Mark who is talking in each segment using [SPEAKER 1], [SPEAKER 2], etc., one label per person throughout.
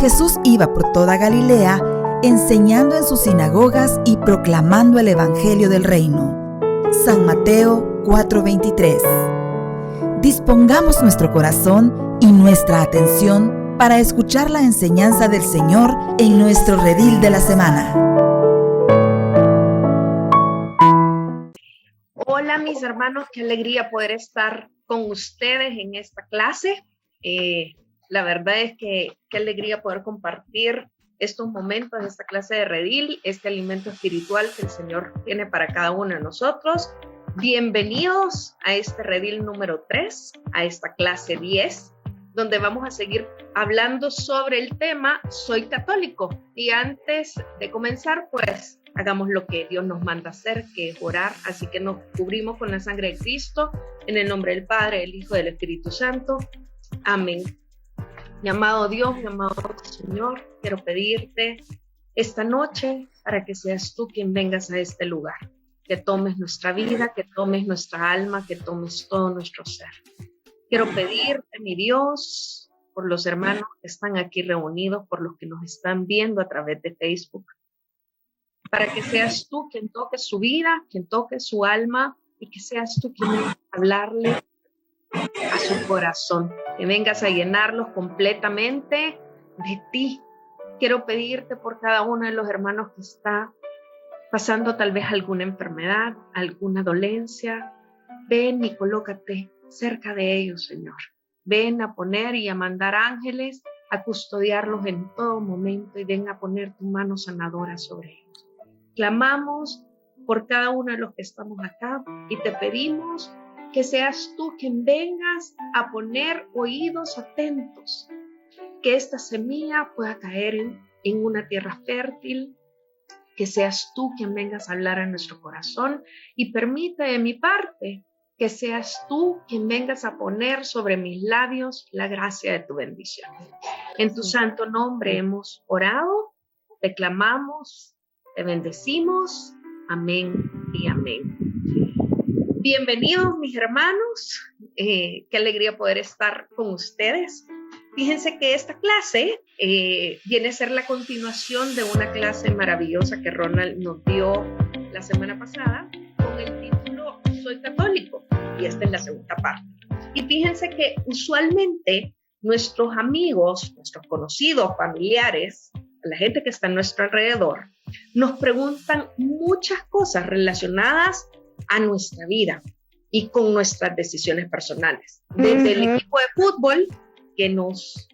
[SPEAKER 1] Jesús iba por toda Galilea, enseñando en sus sinagogas y proclamando el Evangelio del Reino. San Mateo 4:23. Dispongamos nuestro corazón y nuestra atención para escuchar la enseñanza del Señor en nuestro redil de la semana.
[SPEAKER 2] Hola mis hermanos, qué alegría poder estar con ustedes en esta clase. La verdad es que qué alegría poder compartir estos momentos, esta clase de redil, este alimento espiritual que el Señor tiene para cada uno de nosotros. Bienvenidos a este redil número 3, a esta clase 10, donde vamos a seguir hablando sobre el tema Soy católico. Y antes de comenzar, pues hagamos lo que Dios nos manda hacer, que es orar. Así que nos cubrimos con la sangre de Cristo, en el nombre del Padre, del Hijo y del Espíritu Santo. Amén. Mi amado Dios, mi amado Señor, quiero pedirte esta noche para que seas tú quien vengas a este lugar, que tomes nuestra vida, que tomes nuestra alma, que tomes todo nuestro ser. Quiero pedirte, mi Dios, por los hermanos que están aquí reunidos, por los que nos están viendo a través de Facebook, para que seas tú quien toque su vida, quien toque su alma y que seas tú quien venga a hablarle a su corazón, que vengas a llenarlos completamente de ti. Quiero pedirte por cada uno de los hermanos que está pasando tal vez alguna enfermedad, alguna dolencia. Ven y colócate cerca de ellos, Señor. Ven a poner y a mandar ángeles a custodiarlos en todo momento y ven a poner tu mano sanadora sobre ellos. Clamamos por cada uno de los que estamos acá y te pedimos que seas tú quien vengas a poner oídos atentos, que esta semilla pueda caer en una tierra fértil, que seas tú quien vengas a hablar a nuestro corazón y permite de mi parte que seas tú quien vengas a poner sobre mis labios la gracia de tu bendición. En tu santo nombre hemos orado, te clamamos, te bendecimos. Amén y amén. Bienvenidos mis hermanos, qué alegría poder estar con ustedes. Fíjense que esta clase viene a ser la continuación de una clase maravillosa que Ronald nos dio la semana pasada con el título Soy católico, y esta es la segunda parte. Y fíjense que usualmente nuestros amigos, nuestros conocidos, familiares, la gente que está a nuestro alrededor, nos preguntan muchas cosas relacionadas a nuestra vida y con nuestras decisiones personales. Desde el equipo de fútbol que nos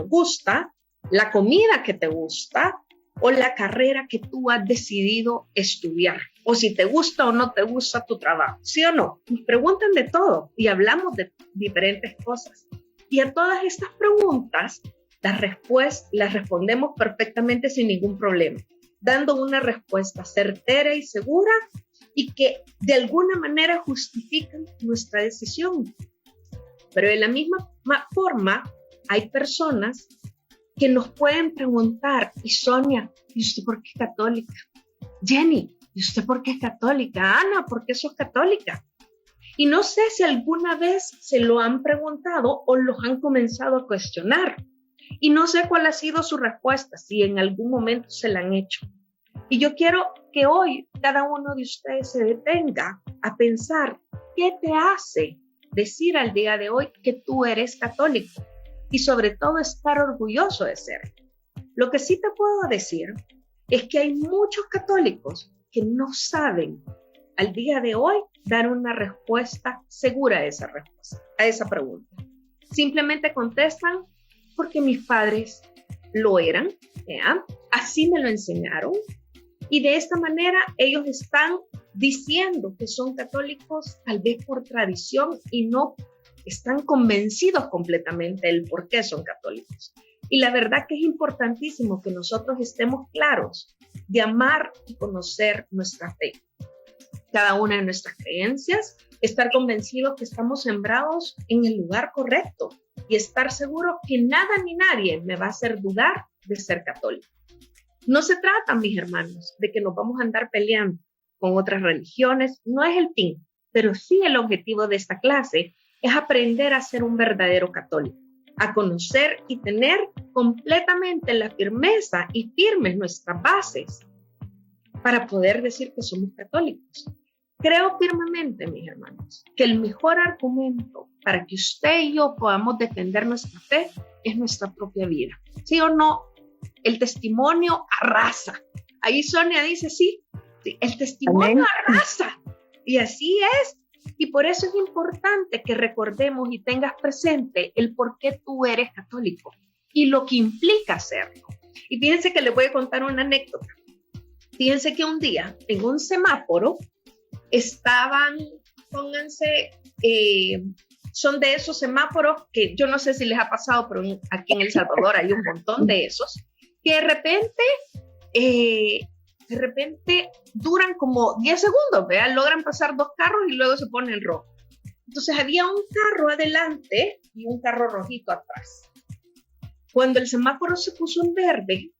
[SPEAKER 2] gusta, la comida que te gusta o la carrera que tú has decidido estudiar, o si te gusta o no te gusta tu trabajo, ¿sí o no? Nos preguntan de todo y hablamos de diferentes cosas. Y a todas estas preguntas las respondemos perfectamente sin ningún problema, dando una respuesta certera y segura y que de alguna manera justifican nuestra decisión. Pero de la misma forma, hay personas que nos pueden preguntar, y Sonia, ¿y usted por qué es católica? Jenny, ¿y usted por qué es católica? Ana, ¿por qué sos católica? Y no sé si alguna vez se lo han preguntado o los han comenzado a cuestionar. Y no sé cuál ha sido su respuesta, si en algún momento se la han hecho. Y yo quiero que hoy cada uno de ustedes se detenga a pensar qué te hace decir al día de hoy que tú eres católico y sobre todo estar orgulloso de ser. Lo que sí te puedo decir es que hay muchos católicos que no saben al día de hoy dar una respuesta segura a esa pregunta. Simplemente contestan porque mis padres lo eran, así me lo enseñaron. Y de esta manera ellos están diciendo que son católicos tal vez por tradición y no están convencidos completamente del por qué son católicos. Y la verdad que es importantísimo que nosotros estemos claros de amar y conocer nuestra fe, cada una de nuestras creencias, estar convencidos que estamos sembrados en el lugar correcto y estar seguro que nada ni nadie me va a hacer dudar de ser católico. No se trata, mis hermanos, de que nos vamos a andar peleando con otras religiones, no es el fin, pero sí el objetivo de esta clase es aprender a ser un verdadero católico. a conocer y tener completamente la firmeza y firmes nuestras bases para poder decir que somos católicos. Creo firmemente, mis hermanos, que el mejor argumento para que usted y yo podamos defender nuestra fe es nuestra propia vida. ¿Sí o no? El testimonio arrasa. Ahí Sonia dice, sí, el testimonio arrasa. Y así es. Y por eso es importante que recordemos y tengas presente el por qué tú eres católico y lo que implica serlo. Y fíjense que les voy a contar una anécdota. Fíjense que un día en un semáforo estaban, pónganse, son de esos semáforos que yo no sé si les ha pasado, pero aquí en El Salvador hay un montón de esos, que de repente duran como 10 segundos, ¿verdad? Logran pasar 2 carros y luego se pone en rojo. Entonces había un carro adelante y un carro rojito atrás. Cuando el semáforo se puso en verde,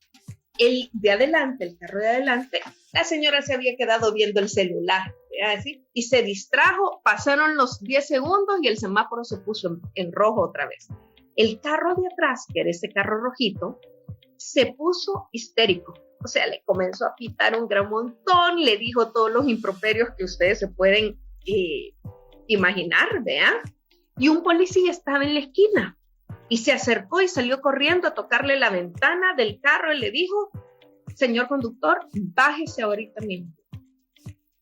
[SPEAKER 2] el carro de adelante, la señora se había quedado viendo el celular, ¿verdad? ¿Sí? Y se distrajo, pasaron los 10 segundos y el semáforo se puso en rojo otra vez. El carro de atrás, que era ese carro rojito, se puso histérico. O sea, le comenzó a pitar un gran montón, le dijo todos los improperios que ustedes se pueden imaginar, ¿verdad? Y un policía estaba en la esquina y se acercó y salió corriendo a tocarle la ventana del carro y le dijo, señor conductor, bájese ahorita mismo.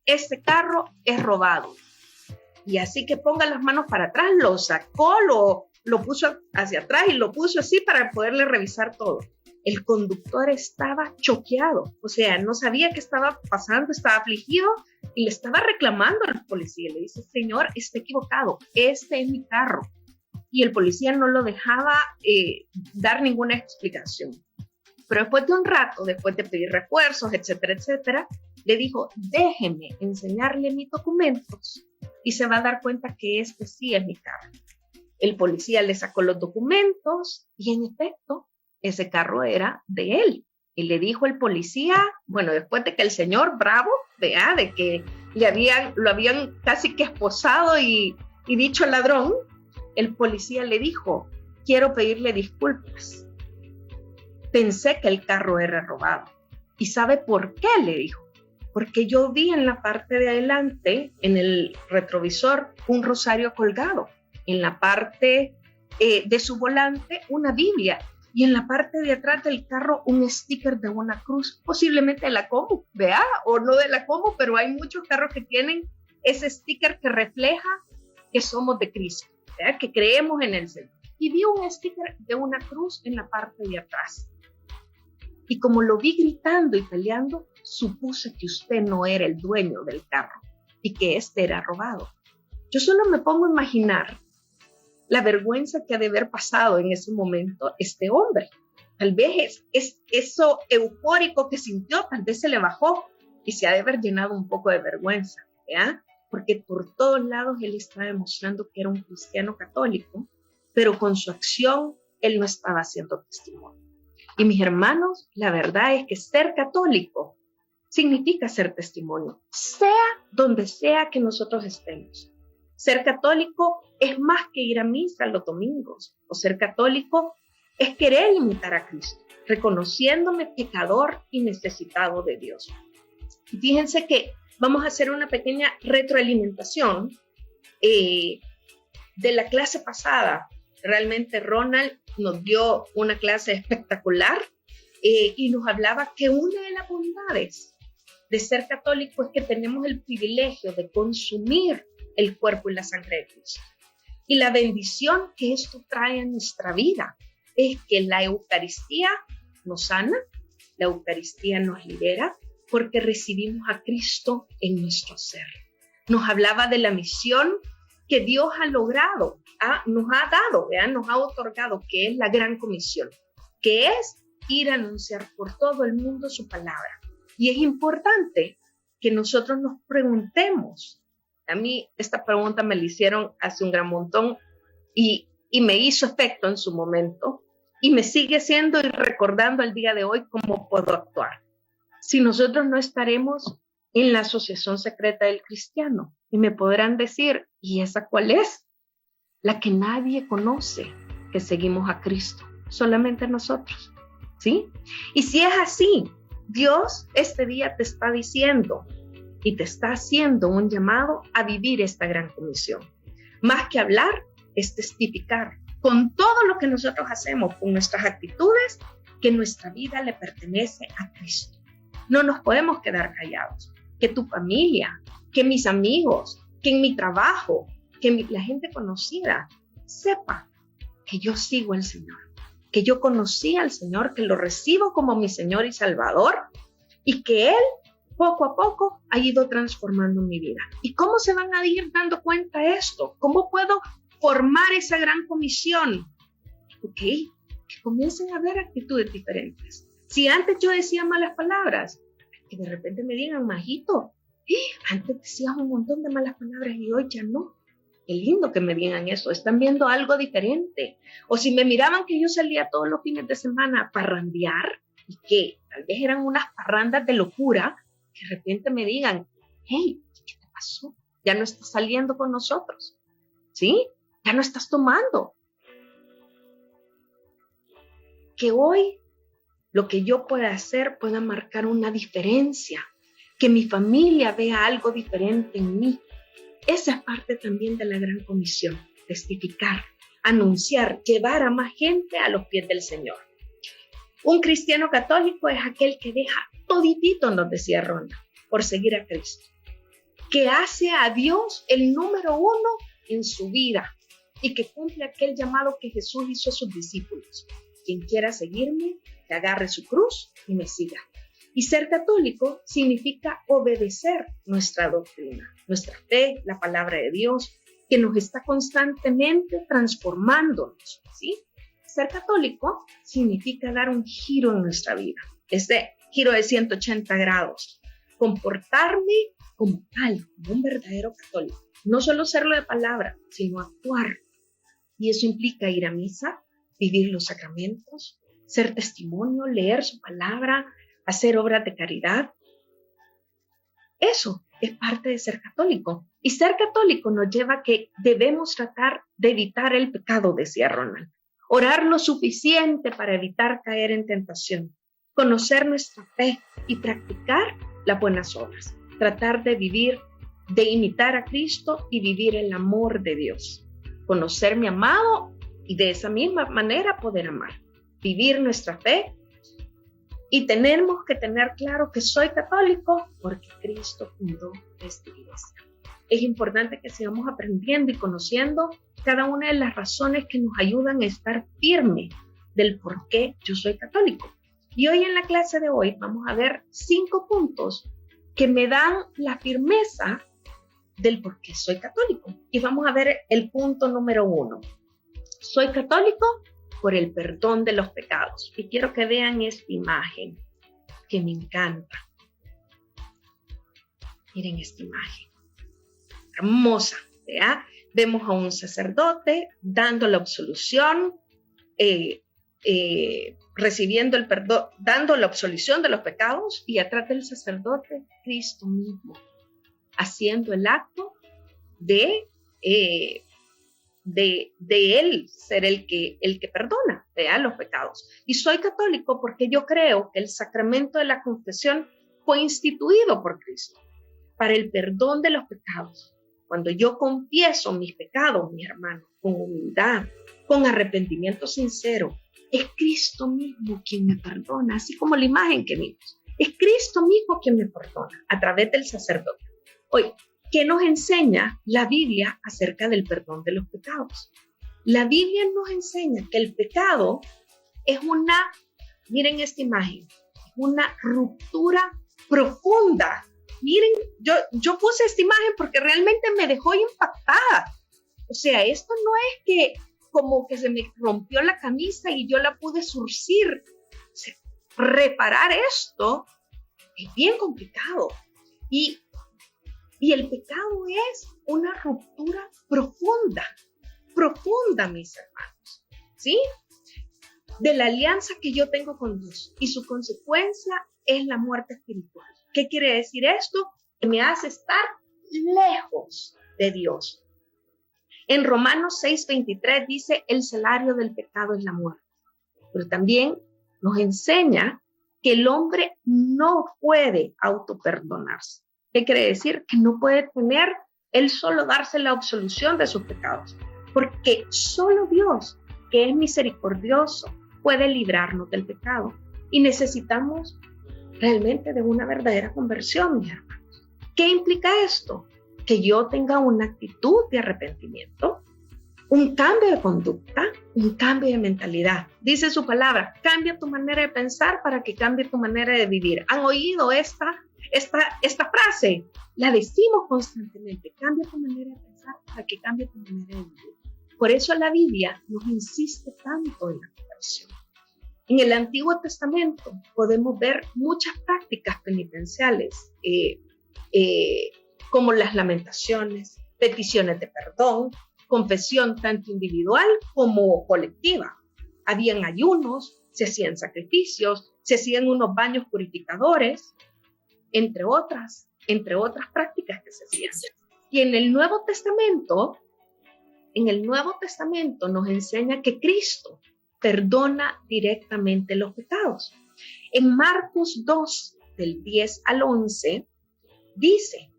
[SPEAKER 2] Este carro es robado. Y así que ponga las manos para atrás, lo sacó, lo puso hacia atrás y lo puso así para poderle revisar todo. El conductor estaba choqueado, o sea, no sabía qué estaba pasando, estaba afligido y le estaba reclamando al policía. Le dice, señor, está equivocado, este es mi carro. Y el policía no lo dejaba dar ninguna explicación. Pero después de un rato, después de pedir refuerzos, etcétera, etcétera, le dijo, déjeme enseñarle mis documentos y se va a dar cuenta que este sí es mi carro. El policía le sacó los documentos y en efecto, ese carro era de él. Y le dijo el policía, bueno, después de que el señor bravo, vea, de que lo habían casi que esposado y dicho ladrón, el policía le dijo, quiero pedirle disculpas. Pensé que el carro era robado. ¿Y sabe por qué? Le dijo. Porque yo vi en la parte de adelante, en el retrovisor, un rosario colgado. En la parte de su volante, una Biblia. Y en la parte de atrás del carro, un sticker de una cruz, posiblemente de la Comu, ¿vea? O no de la Comu, pero hay muchos carros que tienen ese sticker que refleja que somos de Cristo, ¿vea? Que creemos en el Señor. Y vi un sticker de una cruz en la parte de atrás. Y como lo vi gritando y peleando, supuse que usted no era el dueño del carro y que este era robado. Yo solo me pongo a imaginar la vergüenza que ha de haber pasado en ese momento este hombre. Tal vez es eso eufórico que sintió, tal vez se le bajó y se ha de haber llenado un poco de vergüenza, ¿ya? Porque por todos lados él estaba demostrando que era un cristiano católico, pero con su acción él no estaba haciendo testimonio. Y mis hermanos, la verdad es que ser católico significa ser testimonio, sea donde sea que nosotros estemos. Ser católico es más que ir a misa los domingos, o ser católico es querer imitar a Cristo, reconociéndome pecador y necesitado de Dios. Y fíjense que vamos a hacer una pequeña retroalimentación de la clase pasada. Realmente Ronald nos dio una clase espectacular y nos hablaba que una de las bondades de ser católico es que tenemos el privilegio de consumir el cuerpo y la sangre de Cristo. Y la bendición que esto trae a nuestra vida es que la Eucaristía nos sana, la Eucaristía nos libera, porque recibimos a Cristo en nuestro ser. Nos hablaba de la misión que Dios ha logrado, nos ha dado, nos ha otorgado, que es la gran comisión, que es ir a anunciar por todo el mundo su palabra. Y es importante que nosotros nos preguntemos. A mí esta pregunta me la hicieron hace un gran montón y me hizo efecto en su momento y me sigue siendo y recordando al día de hoy cómo puedo actuar. Si nosotros no estaremos en la asociación secreta del cristiano, y me podrán decir, ¿y esa cuál es? La que nadie conoce, que seguimos a Cristo, solamente nosotros, ¿sí? Y si es así, Dios este día te está diciendo y te está haciendo un llamado a vivir esta gran comisión. Más que hablar, es testificar con todo lo que nosotros hacemos, con nuestras actitudes, que nuestra vida le pertenece a Cristo. No nos podemos quedar callados. Que tu familia, que mis amigos, que en mi trabajo, que la gente conocida sepa que yo sigo al Señor, que yo conocí al Señor, que lo recibo como mi Señor y Salvador y que Él poco a poco ha ido transformando mi vida. ¿Y cómo se van a ir dando cuenta de esto? ¿Cómo puedo formar esa gran comisión? Ok, que comiencen a haber actitudes diferentes. Si antes yo decía malas palabras, que de repente me digan, Majito, antes decías un montón de malas palabras y hoy ya no. Qué lindo que me digan eso, están viendo algo diferente. O si me miraban que yo salía todos los fines de semana a parrandear y que tal vez eran unas parrandas de locura, que de repente me digan, hey, ¿qué te pasó? Ya no estás saliendo con nosotros, ¿sí? Ya no estás tomando. Que hoy lo que yo pueda hacer pueda marcar una diferencia, que mi familia vea algo diferente en mí. Esa es parte también de la gran comisión, testificar, anunciar, llevar a más gente a los pies del Señor. Un cristiano católico es aquel que deja toditito, nos decía Ronda, por seguir a Cristo, que hace a Dios el número uno en su vida y que cumple aquel llamado que Jesús hizo a sus discípulos. Quien quiera seguirme, que agarre su cruz y me siga. Y ser católico significa obedecer nuestra doctrina, nuestra fe, la palabra de Dios, que nos está constantemente transformándonos, ¿sí? Ser católico significa dar un giro en nuestra vida, este giro de 180 grados, comportarme como tal, como un verdadero católico. No solo serlo de palabra, sino actuar. Y eso implica ir a misa, vivir los sacramentos, ser testimonio, leer su palabra, hacer obras de caridad. Eso es parte de ser católico. Y ser católico nos lleva a que debemos tratar de evitar el pecado, decía Ronald. Orar lo suficiente para evitar caer en tentación. Conocer nuestra fe y practicar las buenas obras. Tratar de vivir, de imitar a Cristo y vivir el amor de Dios. Conocer mi amado y de esa misma manera poder amar. Vivir nuestra fe. Y tenemos que tener claro que soy católico porque Cristo fundó esta iglesia. Es importante que sigamos aprendiendo y conociendo cada una de las razones que nos ayudan a estar firme del por qué yo soy católico. Y hoy en la clase de hoy vamos a ver 5 puntos que me dan la firmeza del por qué soy católico. Y vamos a ver el punto número 1. Soy católico por el perdón de los pecados. Y quiero que vean esta imagen que me encanta. Miren esta imagen. Hermosa, ¿verdad? Vemos a un sacerdote dando la absolución, recibiendo el perdón, dando la absolución de los pecados, y atrás del sacerdote, Cristo mismo, haciendo el acto de él ser el que perdona, ¿verdad?, los pecados. Y soy católico porque yo creo que el sacramento de la confesión fue instituido por Cristo para el perdón de los pecados. Cuando yo confieso mis pecados, mis hermanos, con humildad, con arrepentimiento sincero, es Cristo mismo quien me perdona, así como la imagen que vimos. Es Cristo mismo quien me perdona a través del sacerdote. Hoy, ¿qué nos enseña la Biblia acerca del perdón de los pecados? La Biblia nos enseña que el pecado es miren esta imagen, una ruptura profunda. Miren, yo puse esta imagen porque realmente me dejó impactada. O sea, esto no es que como que se me rompió la camisa y yo la pude surcir. O sea, reparar esto es bien complicado. Y el pecado es una ruptura profunda, mis hermanos, ¿sí? De la alianza que yo tengo con Dios, y su consecuencia es la muerte espiritual. ¿Qué quiere decir esto? Que me hace estar lejos de Dios. En Romanos 6:23 dice, el salario del pecado es la muerte. Pero también nos enseña que el hombre no puede autoperdonarse. ¿Qué quiere decir? Que no puede tener él solo darse la absolución de sus pecados. Porque solo Dios, que es misericordioso, puede librarnos del pecado. Y necesitamos realmente de una verdadera conversión, mis hermanos. ¿Qué implica esto? Que yo tenga una actitud de arrepentimiento, un cambio de conducta, un cambio de mentalidad. Dice su palabra, cambia tu manera de pensar para que cambie tu manera de vivir. ¿Han oído esta frase? La decimos constantemente, cambia tu manera de pensar para que cambie tu manera de vivir. Por eso la Biblia nos insiste tanto en la conversión. En el Antiguo Testamento podemos ver muchas prácticas penitenciales, como las lamentaciones, peticiones de perdón, confesión tanto individual como colectiva. Habían ayunos, se hacían sacrificios, se hacían unos baños purificadores, entre otras prácticas que se hacían. Y en el Nuevo Testamento nos enseña que Cristo perdona directamente los pecados. En Marcos 2, del 10 al 11, dice,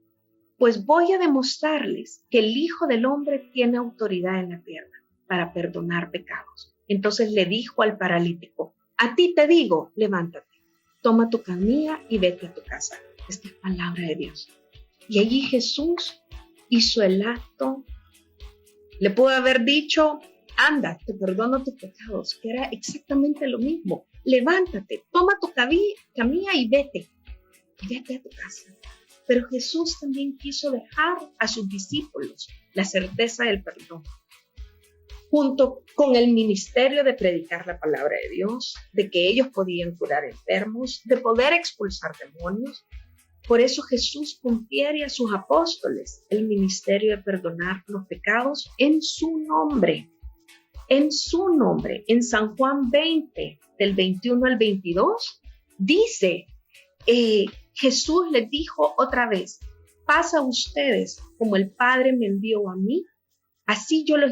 [SPEAKER 2] pues voy a demostrarles que el Hijo del Hombre tiene autoridad en la tierra para perdonar pecados. Entonces le dijo al paralítico, a ti te digo, levántate, toma tu camilla y vete a tu casa. Esta es palabra de Dios. Y allí Jesús hizo el acto. Le pudo haber dicho, anda, te perdono tus pecados, que era exactamente lo mismo. Levántate, toma tu camilla y vete a tu casa. Pero Jesús también quiso dejar a sus discípulos la certeza del perdón, junto con el ministerio de predicar la palabra de Dios, de que ellos podían curar enfermos, de poder expulsar demonios. Por eso Jesús confiere a sus apóstoles el ministerio de perdonar los pecados en su nombre. En su nombre. En San Juan 20, del 21 al 22, dice, Jesús les dijo otra vez, pasa a ustedes como el Padre me envió a mí, así yo los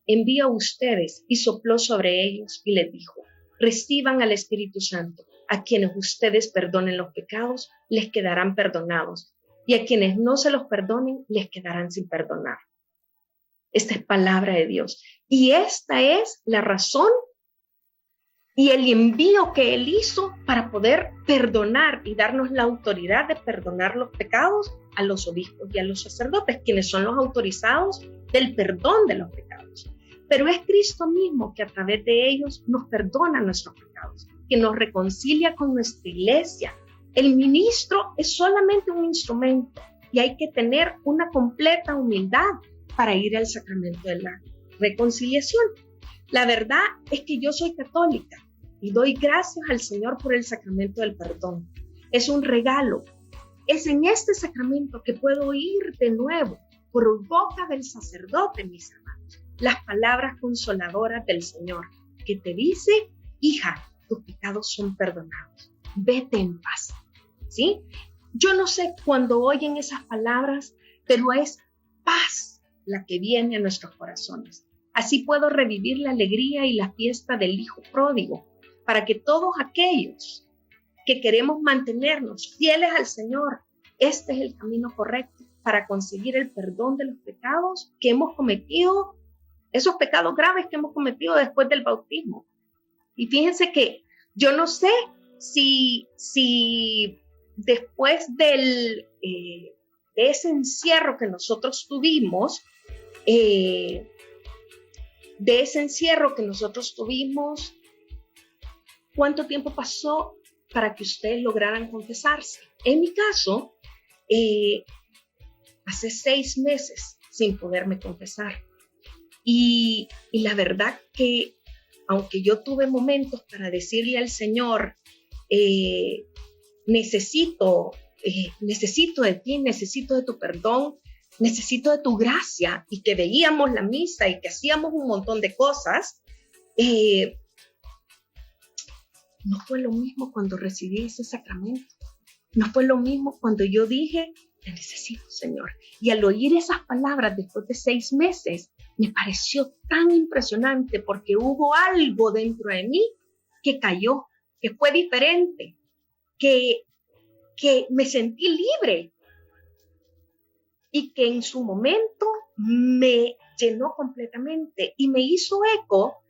[SPEAKER 2] envío a ustedes. Y sopló sobre ellos y les dijo, reciban al Espíritu Santo. A quienes ustedes perdonen los pecados, les quedarán perdonados. Y a quienes no se los perdonen, les quedarán sin perdonar. Esta es palabra de Dios. Y esta es la razón y el envío que Él hizo para poder perdonar y darnos la autoridad de perdonar los pecados a los obispos y a los sacerdotes, quienes son los autorizados del perdón de los pecados. Pero es Cristo mismo que a través de ellos nos perdona nuestros pecados, que nos reconcilia con nuestra iglesia. El ministro es solamente un instrumento y hay que tener una completa humildad para ir al sacramento de la reconciliación. La verdad es que yo soy católica y doy gracias al Señor por el sacramento del perdón. Es un regalo. Es en este sacramento que puedo oír de nuevo por boca del sacerdote, mis hermanos, las palabras consoladoras del Señor, que te dice, hija, tus pecados son perdonados. Vete en paz. ¿Sí? Yo no sé cuándo oyen esas palabras, pero es paz la que viene a nuestros corazones. Así puedo revivir la alegría y la fiesta del Hijo pródigo, para que todos aquellos que queremos mantenernos fieles al Señor, este es el camino correcto para conseguir el perdón de los pecados que hemos cometido, esos pecados graves que hemos cometido después del bautismo. Y fíjense que yo no sé si después de ese encierro que nosotros tuvimos, ¿cuánto tiempo pasó para que ustedes lograran confesarse? En mi caso, hace 6 meses sin poderme confesar. Y la verdad que, aunque yo tuve momentos para decirle al Señor, necesito de ti, necesito de tu perdón, necesito de tu gracia, y que veíamos la misa y que hacíamos un montón de cosas, no fue lo mismo cuando recibí ese sacramento. No fue lo mismo cuando yo dije, te necesito, Señor. Y al oír esas palabras después de 6 meses, me pareció tan impresionante porque hubo algo dentro de mí que cayó, que fue diferente, que me sentí libre y que en su momento me llenó completamente y me hizo eco.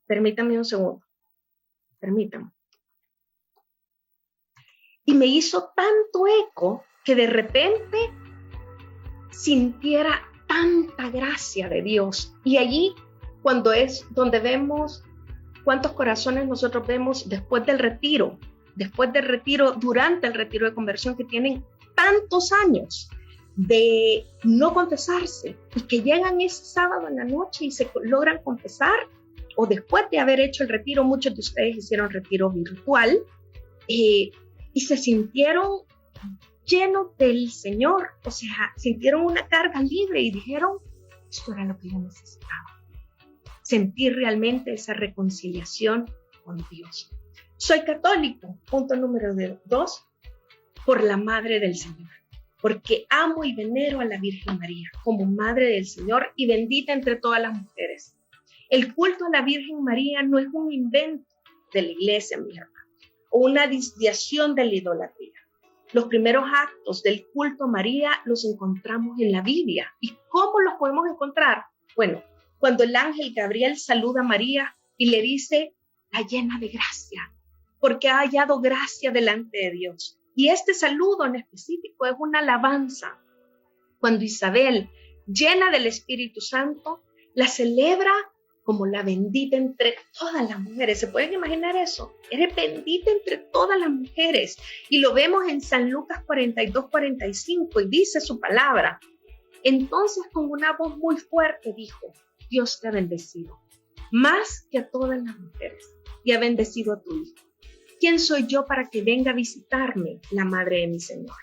[SPEAKER 2] Permítame un segundo, permítame. Y me hizo tanto eco que de repente sintiera tanta gracia de Dios. Y allí, cuando es donde vemos cuántos corazones nosotros vemos después del retiro, durante el retiro de conversión, que tienen tantos años de no confesarse y que llegan ese sábado en la noche y se logran confesar, o después de haber hecho el retiro, muchos de ustedes hicieron retiro virtual, y se sintieron llenos del Señor, o sea, sintieron una carga libre y dijeron, esto era lo que yo necesitaba, sentir realmente esa reconciliación con Dios. Soy católico, punto número 2, por la Madre del Señor, porque amo y venero a la Virgen María como Madre del Señor y bendita entre todas las mujeres. El culto a la Virgen María no es un invento de la iglesia, mi hermano, o una desviación de la idolatría. Los primeros actos del culto a María los encontramos en la Biblia. ¿Y cómo los podemos encontrar? Bueno, cuando el ángel Gabriel saluda a María y le dice, la llena de gracia, porque ha hallado gracia delante de Dios. Y este saludo en específico es una alabanza. Cuando Isabel, llena del Espíritu Santo, la celebra como la bendita entre todas las mujeres. ¿Se pueden imaginar eso? Eres bendita entre todas las mujeres. Y lo vemos en San Lucas 42:45 y dice su palabra. Entonces con una voz muy fuerte dijo, Dios te ha bendecido, más que a todas las mujeres, y ha bendecido a tu hijo. ¿Quién soy yo para que venga a visitarme la madre de mi Señor?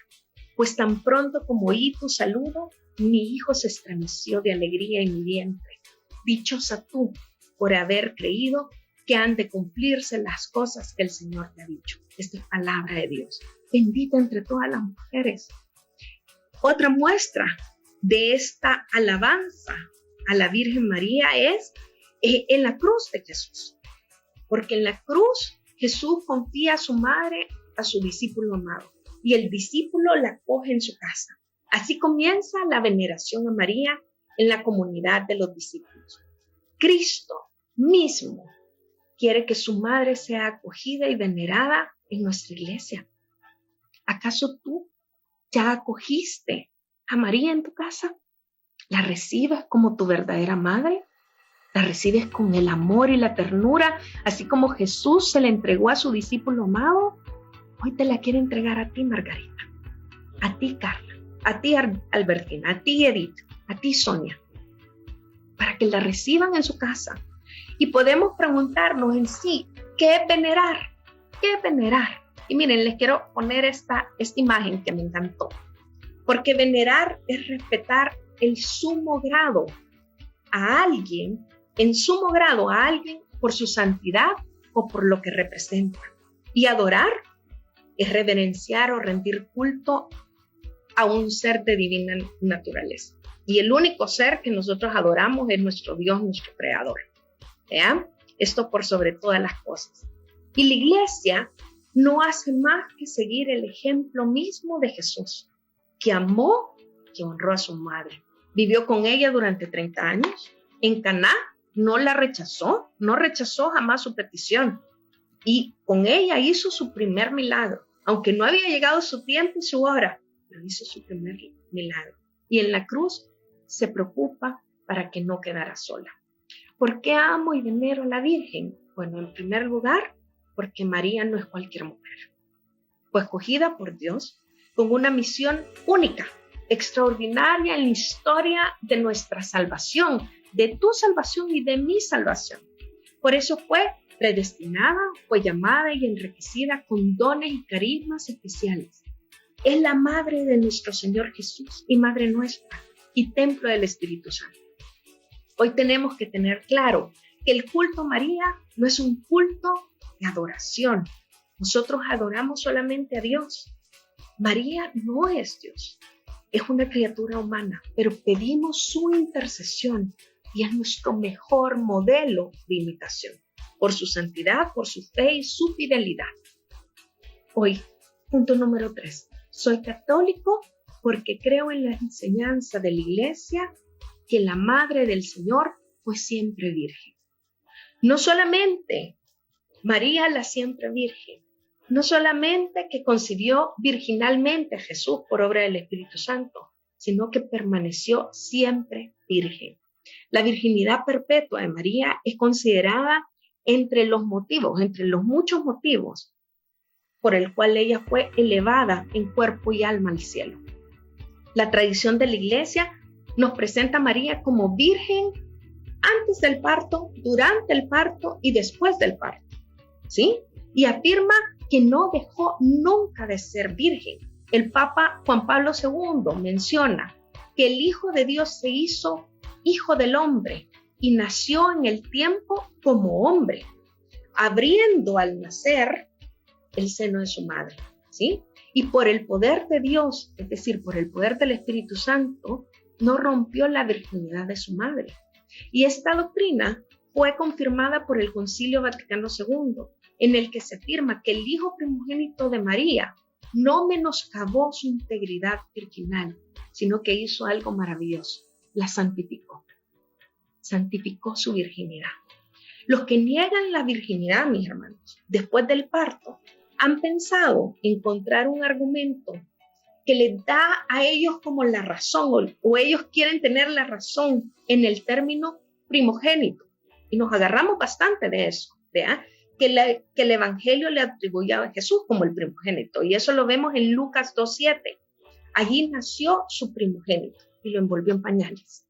[SPEAKER 2] Pues tan pronto como oí tu saludo, mi hijo se estremeció de alegría en mi vientre. Dichosa tú por haber creído que han de cumplirse las cosas que el Señor te ha dicho. Esta es palabra de Dios. Bendita entre todas las mujeres. Otra muestra de esta alabanza a la Virgen María es en la cruz de Jesús. Porque en la cruz Jesús confía a su madre, a su discípulo amado, y el discípulo la acoge en su casa. Así comienza la veneración a María en la comunidad de los discípulos. Cristo mismo quiere que su madre sea acogida y venerada en nuestra iglesia. ¿Acaso tú ya acogiste a María en tu casa? ¿La recibes como tu verdadera madre? ¿La recibes con el amor y la ternura, así como Jesús se la entregó a su discípulo amado? Hoy te la quiere entregar a ti, Margarita, a ti, Carla, a ti, Albertina, a ti, Edith, a ti, Sonia, para que la reciban en su casa. Y podemos preguntarnos en sí, ¿qué es venerar? ¿Qué es venerar? Y miren, les quiero poner esta imagen que me encantó, porque venerar es respetar el sumo grado a alguien, en sumo grado a alguien por su santidad o por lo que representa. Y adorar es reverenciar o rendir culto a un ser de divina naturaleza. Y el único ser que nosotros adoramos es nuestro Dios, nuestro Creador. ¿Vean? Esto por sobre todas las cosas. Y la iglesia no hace más que seguir el ejemplo mismo de Jesús, que amó, que honró a su madre. Vivió con ella durante 30 años. En Caná no la rechazó, no rechazó jamás su petición. Y con ella hizo su primer milagro, aunque no había llegado su tiempo y su hora, pero hizo su primer milagro. Y en la cruz se preocupa para que no quedara sola. ¿Por qué amo y venero a la Virgen? Bueno, en primer lugar, porque María no es cualquier mujer. Fue escogida por Dios con una misión única, extraordinaria en la historia de nuestra salvación, de tu salvación y de mi salvación. Por eso fue predestinada, fue llamada y enriquecida con dones y carismas especiales. Es la madre de nuestro Señor Jesús y madre nuestra y templo del Espíritu Santo. Hoy tenemos que tener claro que el culto a María no es un culto de adoración. Nosotros adoramos solamente a Dios. María no es Dios. es una criatura humana, pero pedimos su intercesión y es nuestro mejor modelo de imitación, por su santidad, por su fe y su fidelidad. Hoy, punto número 3. Soy católico porque creo en la enseñanza de la Iglesia que la Madre del Señor fue siempre virgen. No solamente María la siempre virgen, no solamente que concibió virginalmente a Jesús por obra del Espíritu Santo, sino que permaneció siempre virgen. La virginidad perpetua de María es considerada entre los muchos motivos por el cual ella fue elevada en cuerpo y alma al cielo. La tradición de la Iglesia nos presenta a María como virgen antes del parto, durante el parto y después del parto, ¿sí? Y afirma que no dejó nunca de ser virgen. El Papa Juan Pablo II menciona que el Hijo de Dios se hizo Hijo del hombre y nació en el tiempo como hombre, abriendo al nacer el seno de su madre, ¿sí? Y por el poder de Dios, es decir, por el poder del Espíritu Santo, no rompió la virginidad de su madre. Y esta doctrina fue confirmada por el Concilio Vaticano II, en el que se afirma que el Hijo primogénito de María no menoscabó su integridad virginal, sino que hizo algo maravilloso, la santificó. Santificó su virginidad. Los que niegan la virginidad, mis hermanos, después del parto, han pensado encontrar un argumento que les da a ellos como la razón, o ellos quieren tener la razón en el término primogénito. Y nos agarramos bastante de eso, ¿verdad? Que el Evangelio le atribuye a Jesús como el primogénito. Y eso lo vemos en Lucas 2:7. Allí nació su primogénito y lo envolvió en pañales.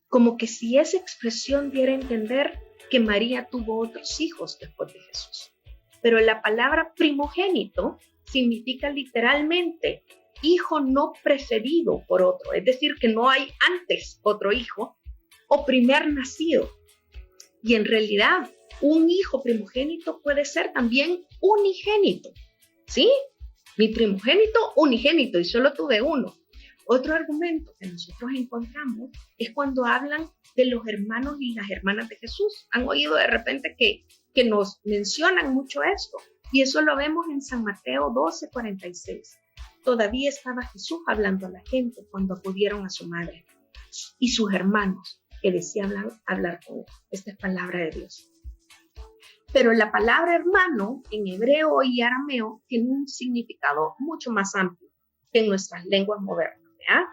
[SPEAKER 2] Como que si esa expresión diera a entender que María tuvo otros hijos después de Jesús. Pero la palabra primogénito significa literalmente hijo no precedido por otro, es decir, que no hay antes otro hijo o primer nacido. Y en realidad, un hijo primogénito puede ser también unigénito, ¿sí? Mi primogénito, unigénito, y solo tuve uno. Otro argumento que nosotros encontramos es cuando hablan de los hermanos y las hermanas de Jesús. Han oído de repente que nos mencionan mucho esto. Y eso lo vemos en San Mateo 12:46. Todavía estaba Jesús hablando a la gente cuando acudieron a su madre y sus hermanos que desean hablar con él. Esta es palabra de Dios. Pero la palabra hermano en hebreo y arameo tiene un significado mucho más amplio que en nuestras lenguas modernas. ¿Ya?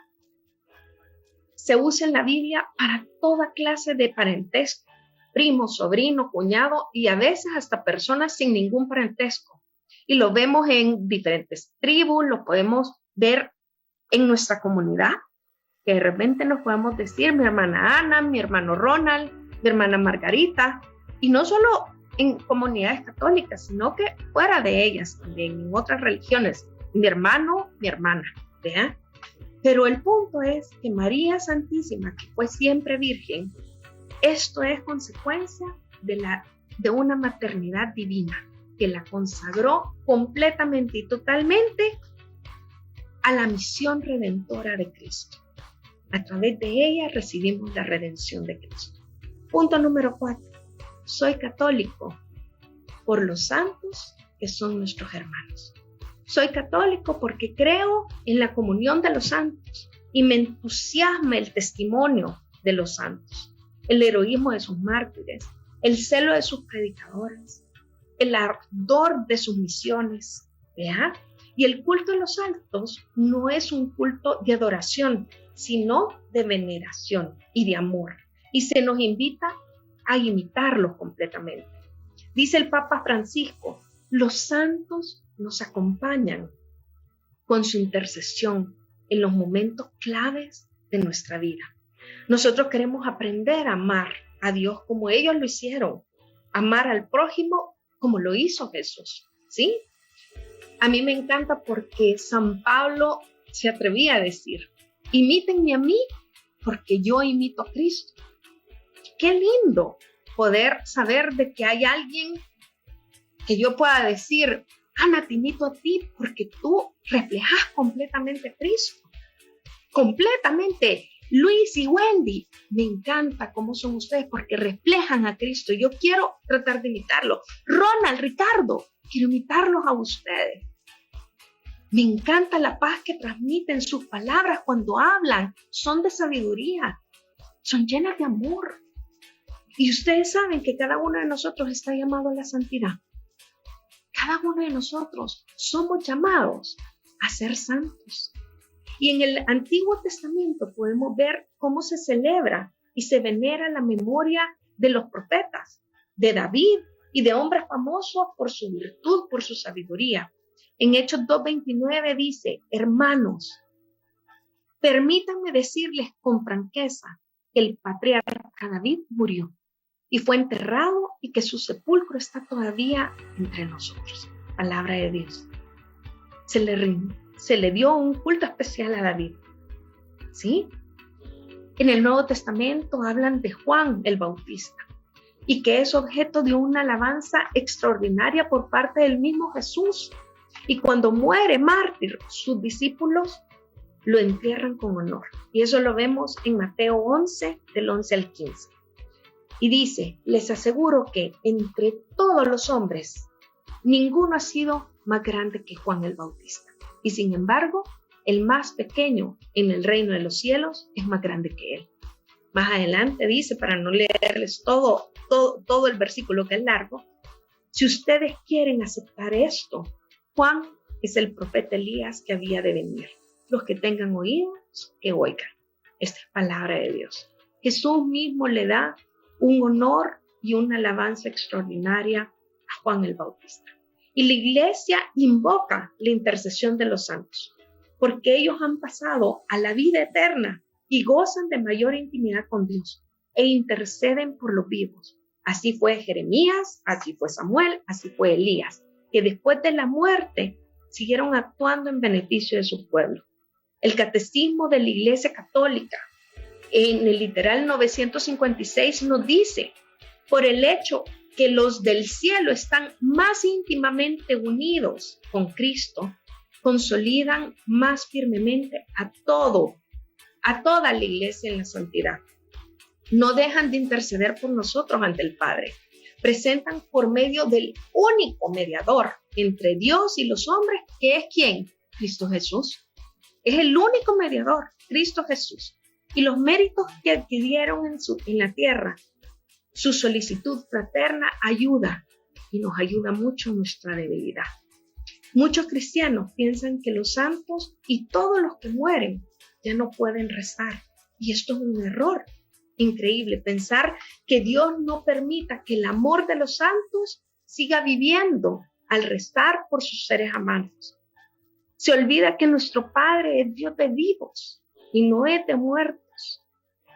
[SPEAKER 2] Se usa en la Biblia para toda clase de parentesco, primo, sobrino, cuñado y a veces hasta personas sin ningún parentesco. Y lo vemos en diferentes tribus, lo podemos ver en nuestra comunidad, que de repente nos podemos decir mi hermana Ana, mi hermano Ronald, mi hermana Margarita, y no solo en comunidades católicas, sino que fuera de ellas, también en otras religiones, mi hermano, mi hermana, ¿verdad? Pero el punto es que María Santísima, que fue siempre virgen, esto es consecuencia de una maternidad divina que la consagró completamente y totalmente a la misión redentora de Cristo. A través de ella recibimos la redención de Cristo. Punto número 4. Soy católico por los santos que son nuestros hermanos. Soy católico porque creo en la comunión de los santos y me entusiasma el testimonio de los santos, el heroísmo de sus mártires, el celo de sus predicadores, el ardor de sus misiones, ¿verdad? Y el culto de los santos no es un culto de adoración, sino de veneración y de amor. Y se nos invita a imitarlos completamente. Dice el Papa Francisco, los santos nos acompañan con su intercesión en los momentos claves de nuestra vida. Nosotros queremos aprender a amar a Dios como ellos lo hicieron, amar al prójimo como lo hizo Jesús, ¿sí? A mí me encanta porque San Pablo se atrevía a decir, imítenme a mí porque yo imito a Cristo. Qué lindo poder saber de que hay alguien que yo pueda decir, Ana, te imito a ti porque tú reflejas completamente a Cristo. completamente. Luis y Wendy, me encanta cómo son ustedes porque reflejan a Cristo. Yo quiero tratar de imitarlo. Ronald, Ricardo, quiero imitarlos a ustedes. Me encanta la paz que transmiten sus palabras cuando hablan. Son de sabiduría, son llenas de amor. Y ustedes saben que cada uno de nosotros está llamado a la santidad. Cada uno de nosotros somos llamados a ser santos. Y en el Antiguo Testamento podemos ver cómo se celebra y se venera la memoria de los profetas, de David y de hombres famosos por su virtud, por su sabiduría. En Hechos 2:29 dice: hermanos, permítanme decirles con franqueza que el patriarca David murió y fue enterrado y que su sepulcro está todavía entre nosotros. Palabra de Dios. Se le dio un culto especial a David. ¿Sí? En el Nuevo Testamento hablan de Juan el Bautista y que es objeto de una alabanza extraordinaria por parte del mismo Jesús. Y cuando muere mártir, sus discípulos lo entierran con honor. Y eso lo vemos en Mateo 11, del 11 al 15. Y dice: les aseguro que entre todos los hombres, ninguno ha sido más grande que Juan el Bautista. Y sin embargo, el más pequeño en el reino de los cielos es más grande que él. Más adelante dice, para no leerles todo el versículo que es largo, si ustedes quieren aceptar esto, Juan es el profeta Elías que había de venir. Los que tengan oídos, que oigan. Esta es palabra de Dios. Jesús mismo le da un honor y una alabanza extraordinaria a Juan el Bautista. Y la iglesia invoca la intercesión de los santos, porque ellos han pasado a la vida eterna y gozan de mayor intimidad con Dios e interceden por los vivos. Así fue Jeremías, así fue Samuel, así fue Elías, que después de la muerte siguieron actuando en beneficio de su pueblo. El Catecismo de la Iglesia Católica, en el literal 956, nos dice: por el hecho que los del cielo están más íntimamente unidos con Cristo, consolidan más firmemente a toda la iglesia en la santidad. No dejan de interceder por nosotros ante el Padre. Presentan por medio del único mediador entre Dios y los hombres, que es ¿quién? Cristo Jesús. Es el único mediador, Cristo Jesús. Y los méritos que adquirieron en la tierra, su solicitud fraterna ayuda y nos ayuda mucho en nuestra debilidad. Muchos cristianos piensan que los santos y todos los que mueren ya no pueden rezar. Y esto es un error increíble, pensar que Dios no permita que el amor de los santos siga viviendo al rezar por sus seres amados. Se olvida que nuestro Padre es Dios de vivos y no es de muertos.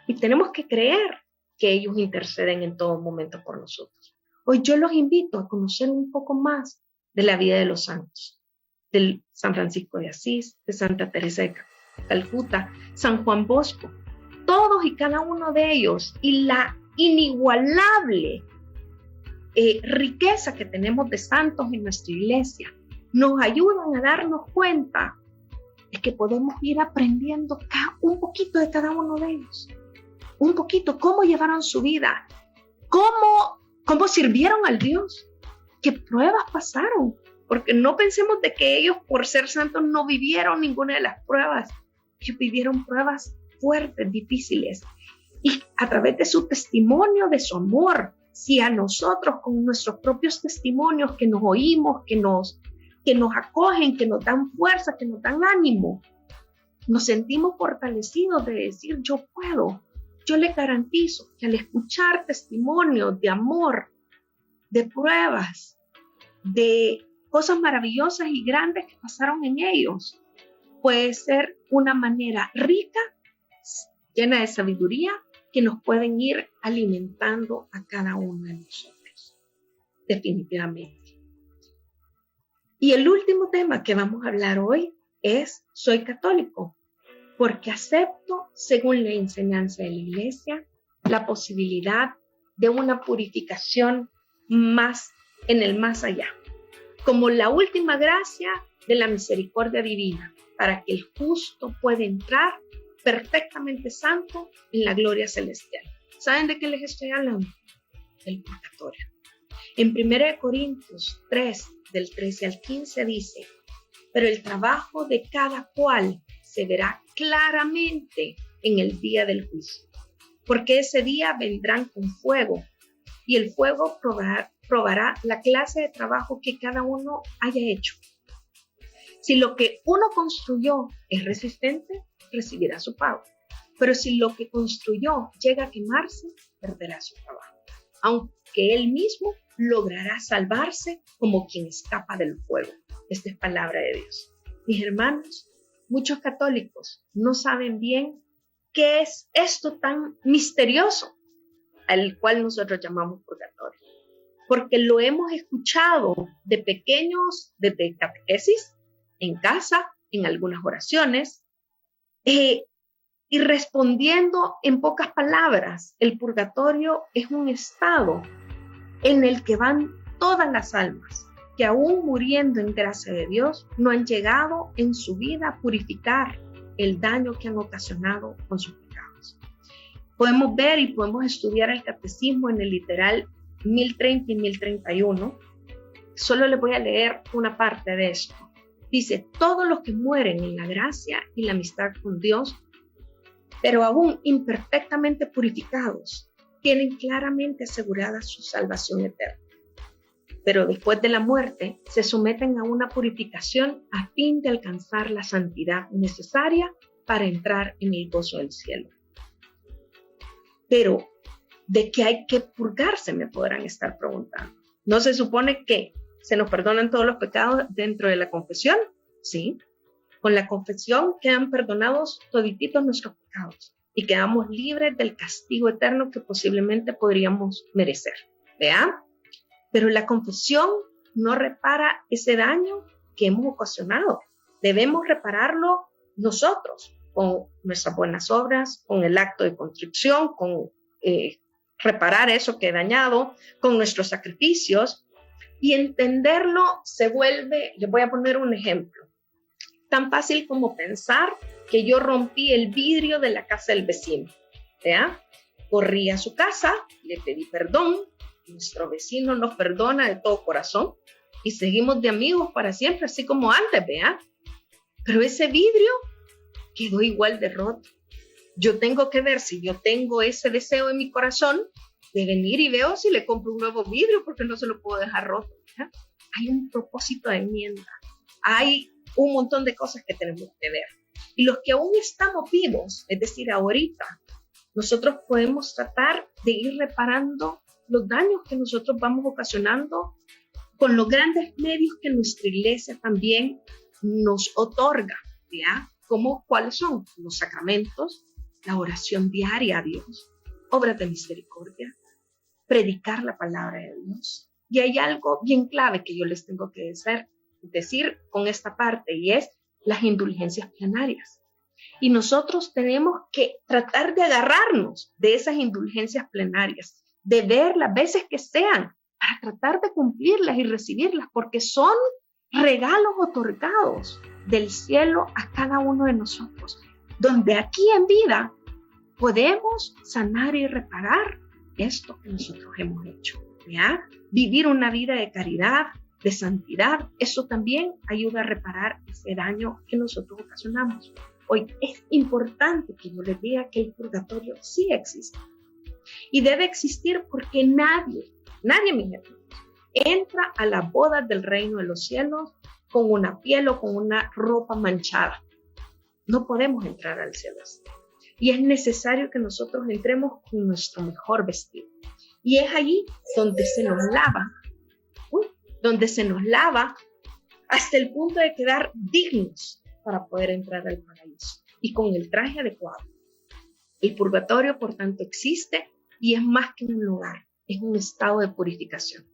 [SPEAKER 2] Y tenemos que creer que ellos interceden en todo momento por nosotros. Hoy yo los invito a conocer un poco más de la vida de los santos, de San Francisco de Asís, de Santa Teresa de Calcuta, San Juan Bosco, todos y cada uno de ellos, y la inigualable riqueza que tenemos de santos en nuestra iglesia, nos ayudan a darnos cuenta de que podemos ir aprendiendo un poquito de cada uno de ellos, un poquito cómo llevaron su vida, cómo sirvieron al Dios, qué pruebas pasaron, porque no pensemos de que ellos por ser santos no vivieron ninguna de las pruebas. Ellos vivieron pruebas fuertes, difíciles, y a través de su testimonio, de su amor, si a nosotros con nuestros propios testimonios que nos oímos, que nos acogen, que nos dan fuerza, que nos dan ánimo, nos sentimos fortalecidos de decir yo puedo. Yo le garantizo que al escuchar testimonios de amor, de pruebas, de cosas maravillosas y grandes que pasaron en ellos, puede ser una manera rica, llena de sabiduría, que nos pueden ir alimentando a cada uno de nosotros, definitivamente. Y el último tema que vamos a hablar hoy es: soy católico, porque acepto, según la enseñanza de la Iglesia, la posibilidad de una purificación más en el más allá, como la última gracia de la misericordia divina, para que el justo pueda entrar perfectamente santo en la gloria celestial. ¿Saben de qué les estoy hablando? Del purgatorio. En 1 Corintios 3, del 13 al 15 dice, pero el trabajo de cada cual se verá claramente en el día del juicio, porque ese día vendrán con fuego, y el fuego probará la clase de trabajo que cada uno haya hecho. Si lo que uno construyó es resistente, recibirá su pago. Pero si lo que construyó llega a quemarse, perderá su trabajo, aunque él mismo logrará salvarse como quien escapa del fuego. Esta es palabra de Dios. Mis hermanos, muchos católicos no saben bien qué es esto tan misterioso al cual nosotros llamamos purgatorio, porque lo hemos escuchado de pequeños, desde catequesis, en casa, en algunas oraciones, y respondiendo en pocas palabras, el purgatorio es un estado en el que van todas las almas que aún muriendo en gracia de Dios no han llegado en su vida a purificar el daño que han ocasionado con sus pecados. Podemos ver y podemos estudiar el catecismo en el literal 1030 y 1031. Solo les voy a leer una parte de esto. Dice, todos los que mueren en la gracia y la amistad con Dios, pero aún imperfectamente purificados, tienen claramente asegurada su salvación eterna. Pero después de la muerte, se someten a una purificación a fin de alcanzar la santidad necesaria para entrar en el gozo del cielo. Pero, ¿de qué hay que purgarse? Me podrán estar preguntando. ¿No se supone que se nos perdonan todos los pecados dentro de la confesión? Sí. Con la confesión quedan perdonados todititos nuestros pecados y quedamos libres del castigo eterno que posiblemente podríamos merecer. ¿Vean? Pero la confesión no repara ese daño que hemos ocasionado. Debemos repararlo nosotros, con nuestras buenas obras, con el acto de contrición, con reparar eso que he dañado, con nuestros sacrificios. Y entenderlo se vuelve, les voy a poner un ejemplo, tan fácil como pensar que yo rompí el vidrio de la casa del vecino. ¿Vea? Corrí a su casa, le pedí perdón, nuestro vecino nos perdona de todo corazón y seguimos de amigos para siempre, así como antes, ¿vea? Pero ese vidrio quedó igual de roto. Yo tengo que ver si yo tengo ese deseo en mi corazón de venir y veo si le compro un nuevo vidrio porque no se lo puedo dejar roto. ¿Ya? Hay un propósito de enmienda. Hay un montón de cosas que tenemos que ver. Y los que aún estamos vivos, es decir, ahorita, nosotros podemos tratar de ir reparando los daños que nosotros vamos ocasionando con los grandes medios que nuestra iglesia también nos otorga, ¿ya? Como cuáles son los sacramentos, la oración diaria a Dios, obras de misericordia, predicar la palabra de Dios. Y hay algo bien clave que yo les tengo que decir con esta parte, y es las indulgencias plenarias. Y nosotros tenemos que tratar de agarrarnos de esas indulgencias plenarias, de ver las veces que sean, para tratar de cumplirlas y recibirlas, porque son regalos otorgados del cielo a cada uno de nosotros, donde aquí en vida podemos sanar y reparar esto que nosotros hemos hecho, ¿ya? Vivir una vida de caridad, de santidad, eso también ayuda a reparar ese daño que nosotros ocasionamos. Hoy es importante que yo les diga que el purgatorio sí existe y debe existir porque nadie, mis hermanos, entra a las bodas del reino de los cielos con una piel o con una ropa manchada. No podemos entrar al cielo así. Y es necesario que nosotros entremos con nuestro mejor vestido. Y es allí donde se nos lava, hasta el punto de quedar dignos para poder entrar al paraíso y con el traje adecuado. El purgatorio, por tanto, existe y es más que un lugar, es un estado de purificación.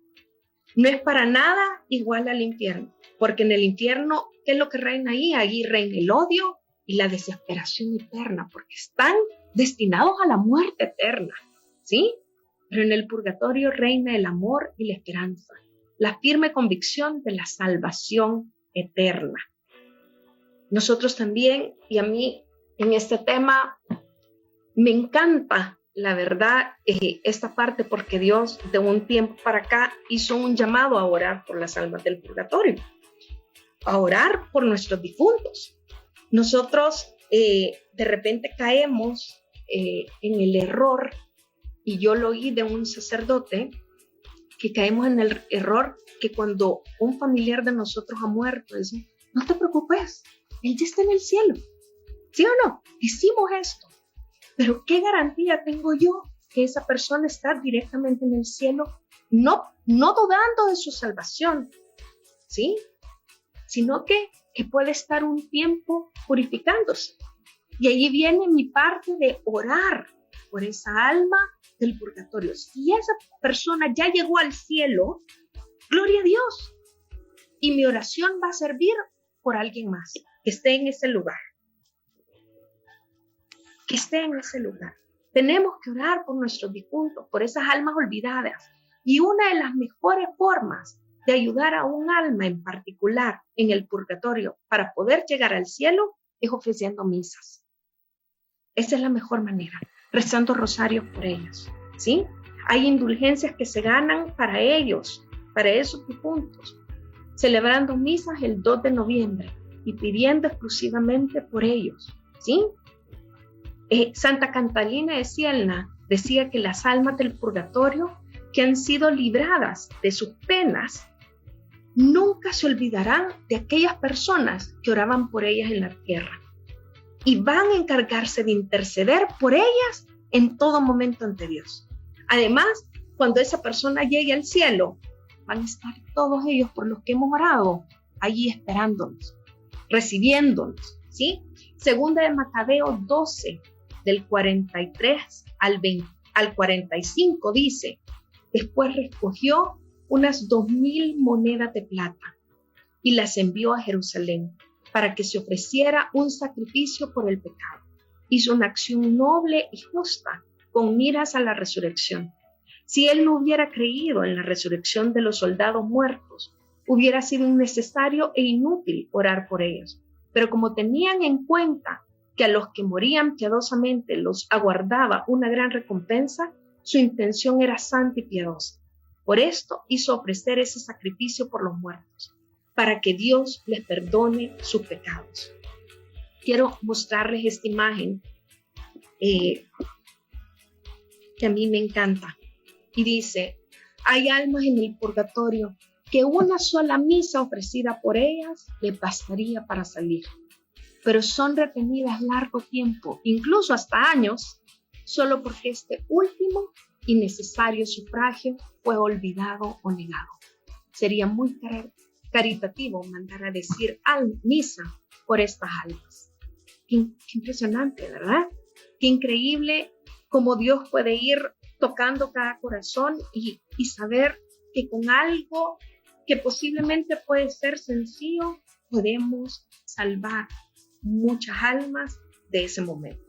[SPEAKER 2] No es para nada igual al infierno, porque en el infierno, ¿qué es lo que reina ahí? Ahí reina el odio y la desesperación eterna, porque están destinados a la muerte eterna, ¿sí? Pero en el purgatorio reina el amor y la esperanza, la firme convicción de la salvación eterna. Nosotros también, y a mí en este tema. Me encanta, la verdad, esta parte, porque Dios de un tiempo para acá hizo un llamado a orar por las almas del purgatorio, a orar por nuestros difuntos. Nosotros de repente caemos en el error, y yo lo oí de un sacerdote, que caemos en el error que cuando un familiar de nosotros ha muerto, dice, no te preocupes, él ya está en el cielo. ¿Sí o no? Hicimos esto. Pero ¿qué garantía tengo yo que esa persona está directamente en el cielo, no dudando de su salvación, ¿sí? Sino que puede estar un tiempo purificándose? Y ahí viene mi parte de orar por esa alma del purgatorio. Si esa persona ya llegó al cielo, gloria a Dios. Y mi oración va a servir por alguien más que esté en ese lugar. Que esté en ese lugar. Tenemos que orar por nuestros difuntos, por esas almas olvidadas. Y una de las mejores formas de ayudar a un alma en particular en el purgatorio para poder llegar al cielo es ofreciendo misas. Esa es la mejor manera, rezando rosarios por ellos, ¿sí? Hay indulgencias que se ganan para ellos, para esos difuntos, celebrando misas el 2 de noviembre y pidiendo exclusivamente por ellos, ¿sí? Santa Catalina decía que las almas del purgatorio que han sido libradas de sus penas nunca se olvidarán de aquellas personas que oraban por ellas en la tierra y van a encargarse de interceder por ellas en todo momento ante Dios. Además, cuando esa persona llegue al cielo, van a estar todos ellos por los que hemos orado allí esperándonos, recibiéndonos, ¿sí? Segunda de Macabeo 12, del 43 al 45 dice, después recogió unas 2,000 monedas de plata y las envió a Jerusalén para que se ofreciera un sacrificio por el pecado. Hizo una acción noble y justa con miras a la resurrección. Si él no hubiera creído en la resurrección de los soldados muertos, hubiera sido innecesario e inútil orar por ellos. Pero como tenían en cuenta que a los que morían piadosamente los aguardaba una gran recompensa, su intención era santa y piadosa. Por esto hizo ofrecer ese sacrificio por los muertos, para que Dios les perdone sus pecados. Quiero mostrarles esta imagen que a mí me encanta. Y dice, hay almas en el purgatorio que una sola misa ofrecida por ellas les bastaría para salir, pero son retenidas largo tiempo, incluso hasta años, solo porque este último y necesario sufragio fue olvidado o negado. Sería muy caritativo mandar a decir misa por estas almas. Qué impresionante, ¿verdad? Qué increíble cómo Dios puede ir tocando cada corazón y saber que con algo que posiblemente puede ser sencillo, podemos salvar muchas almas de ese momento,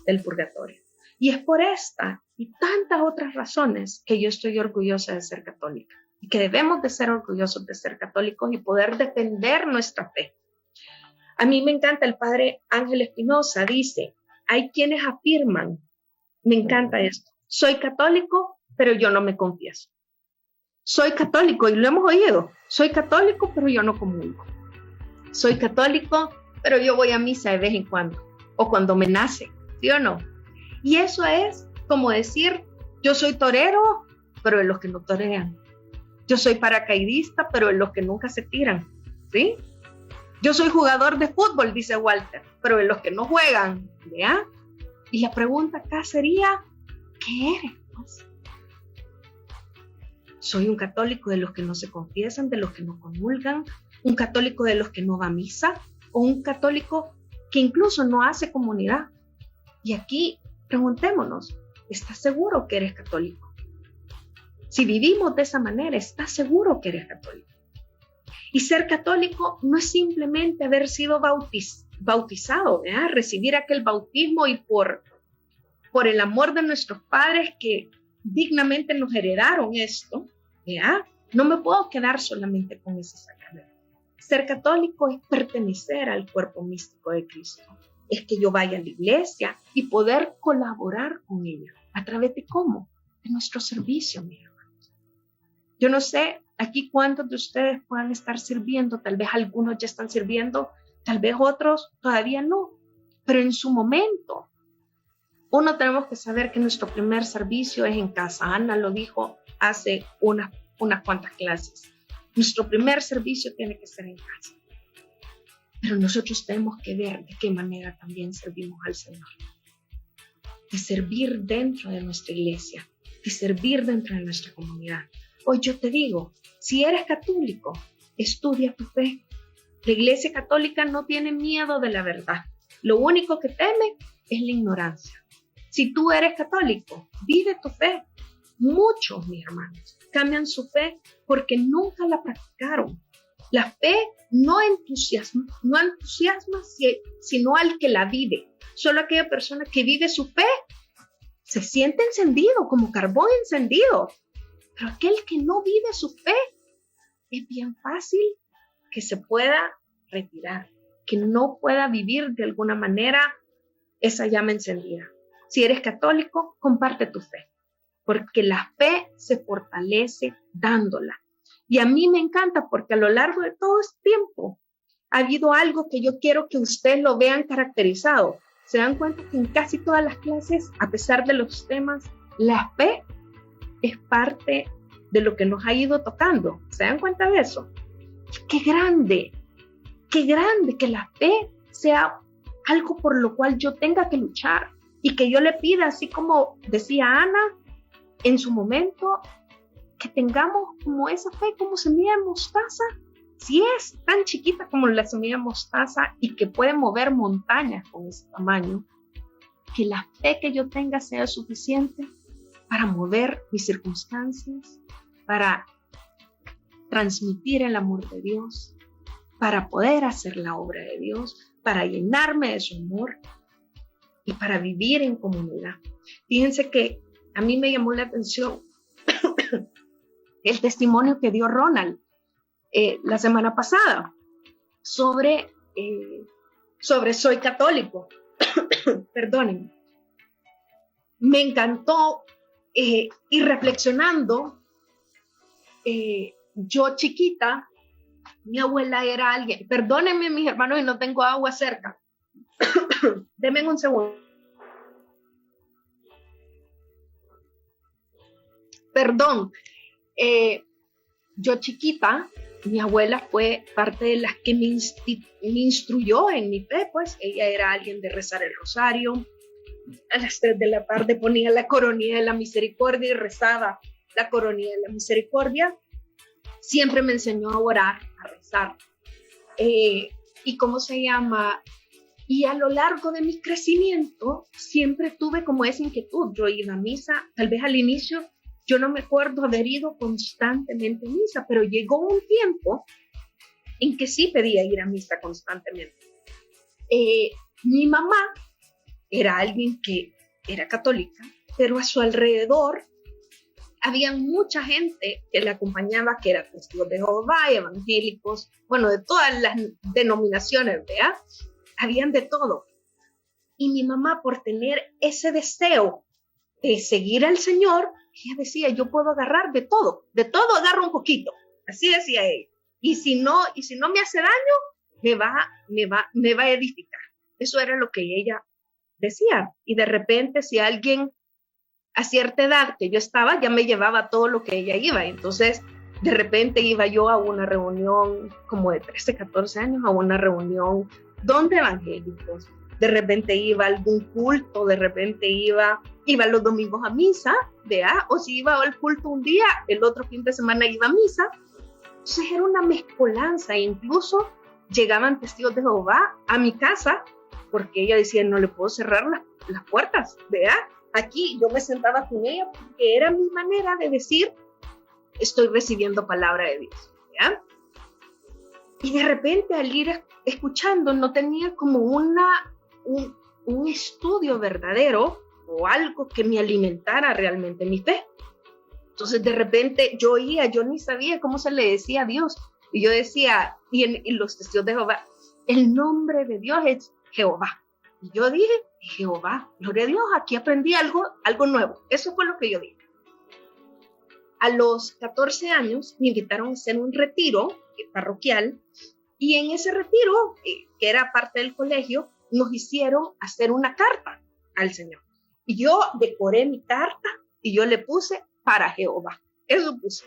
[SPEAKER 2] del purgatorio. Y es por esta y tantas otras razones que yo estoy orgullosa de ser católica y que debemos de ser orgullosos de ser católicos y poder defender nuestra fe. A mí me encanta el padre Ángel Espinosa, dice, hay quienes afirman, me encanta esto, soy católico, pero yo no me confieso. Soy católico, y lo hemos oído, soy católico, pero yo no comulgo. Soy católico, pero yo voy a misa de vez en cuando, o cuando me nace, ¿sí o no? Y eso es como decir, yo soy torero, pero de los que no torean. Yo soy paracaidista, pero de los que nunca se tiran, ¿sí? Yo soy jugador de fútbol, dice Walter, pero de los que no juegan, ¿ya? Y la pregunta acá sería, ¿qué eres? Pues? Soy un católico de los que no se confiesan, de los que no comulgan, un católico de los que no va a misa, o un católico que incluso no hace comunidad. Y aquí preguntémonos, ¿estás seguro que eres católico? Si vivimos de esa manera, ¿estás seguro que eres católico? Y ser católico no es simplemente haber sido bautizado, ¿verdad? Recibir aquel bautismo y por el amor de nuestros padres que dignamente nos heredaron esto, ¿verdad? No me puedo quedar solamente con ese sacramento. Ser católico es pertenecer al cuerpo místico de Cristo. es que yo vaya a la iglesia y poder colaborar con ella. ¿A través de cómo? De nuestro servicio, mi hermano. Yo no sé aquí cuántos de ustedes puedan estar sirviendo, tal vez algunos ya están sirviendo, tal vez otros todavía no, pero en su momento, uno tenemos que saber que nuestro primer servicio es en casa. Ana lo dijo hace unas cuantas clases. Nuestro primer servicio tiene que ser en casa. Pero nosotros tenemos que ver de qué manera también servimos al Señor. De servir dentro de nuestra iglesia, de servir dentro de nuestra comunidad. Hoy yo te digo, si eres católico, estudia tu fe. La iglesia católica no tiene miedo de la verdad. Lo único que teme es la ignorancia. Si tú eres católico, vive tu fe. Muchos, mis hermanos, cambian su fe porque nunca la practicaron. La fe no entusiasma, sino al que la vive. Solo aquella persona que vive su fe se siente encendido, como carbón encendido. Pero aquel que no vive su fe, es bien fácil que se pueda retirar, que no pueda vivir de alguna manera esa llama encendida. Si eres católico, comparte tu fe, porque la fe se fortalece dándola. Y a mí me encanta porque a lo largo de todo este tiempo ha habido algo que yo quiero que ustedes lo vean caracterizado. Se dan cuenta que en casi todas las clases, a pesar de los temas, la fe es parte de lo que nos ha ido tocando. ¿Se dan cuenta de eso? Qué grande que la fe sea algo por lo cual yo tenga que luchar y que yo le pida, así como decía Ana en su momento, que tengamos como esa fe como semilla de mostaza. Si es tan chiquita como la semilla de mostaza y que puede mover montañas con ese tamaño, que la fe que yo tenga sea suficiente para mover mis circunstancias, para transmitir el amor de Dios, para poder hacer la obra de Dios, para llenarme de su amor y para vivir en comunidad. Fíjense que a mí me llamó la atención el testimonio que dio Ronald la semana pasada sobre soy católico. Perdónenme. Me encantó y reflexionando, yo chiquita, mi abuela era alguien, perdónenme mis hermanos y no tengo agua cerca, denme un segundo. Perdón, yo chiquita, mi abuela fue parte de las que me instruyó en mi fe, pues ella era alguien de rezar el rosario. A las 3 de la tarde ponía la coronilla de la misericordia y rezaba la coronilla de la misericordia. Siempre me enseñó a orar, a rezar. Y cómo se llama, y a lo largo de mi crecimiento siempre tuve como esa inquietud. Yo iba a misa, tal vez al inicio yo no me acuerdo haber ido constantemente a misa, pero llegó un tiempo en que sí pedía ir a misa constantemente. Mi mamá era alguien que era católica, pero a su alrededor había mucha gente que la acompañaba, que era testigos de Jehová, evangélicos, bueno, de todas las denominaciones, ¿verdad? Habían de todo. Y mi mamá, por tener ese deseo de seguir al Señor, ella decía, yo puedo agarrar de todo agarro un poquito. Así decía ella. Y si no me hace daño, me va a edificar. Eso era lo que ella decía. Y de repente, si alguien a cierta edad que yo estaba, ya me llevaba todo lo que ella iba. Entonces, de repente iba yo a una reunión como de 13, 14 años, a una reunión donde evangélicos. De repente iba a algún culto, de repente iba los domingos a misa, ¿verdad? O si iba al culto un día, el otro fin de semana iba a misa. Entonces era una mezcolanza, e incluso llegaban testigos de Jehová a mi casa, porque ella decía, no le puedo cerrar las puertas, ¿verdad? Aquí yo me sentaba con ella, porque era mi manera de decir, estoy recibiendo palabra de Dios, ¿verdad? Y de repente al ir escuchando, no tenía como un estudio verdadero o algo que me alimentara realmente mi fe. Entonces de repente yo ni sabía cómo se le decía a Dios. Y yo decía, y en los testigos de Jehová, el nombre de Dios es Jehová. Y yo dije, Jehová, gloria a Dios, aquí aprendí algo nuevo. Eso fue lo que yo dije. A los 14 años me invitaron a hacer un retiro parroquial y en ese retiro, que era parte del colegio, nos hicieron hacer una carta al Señor. Y yo decoré mi carta y yo le puse para Jehová. Eso puse.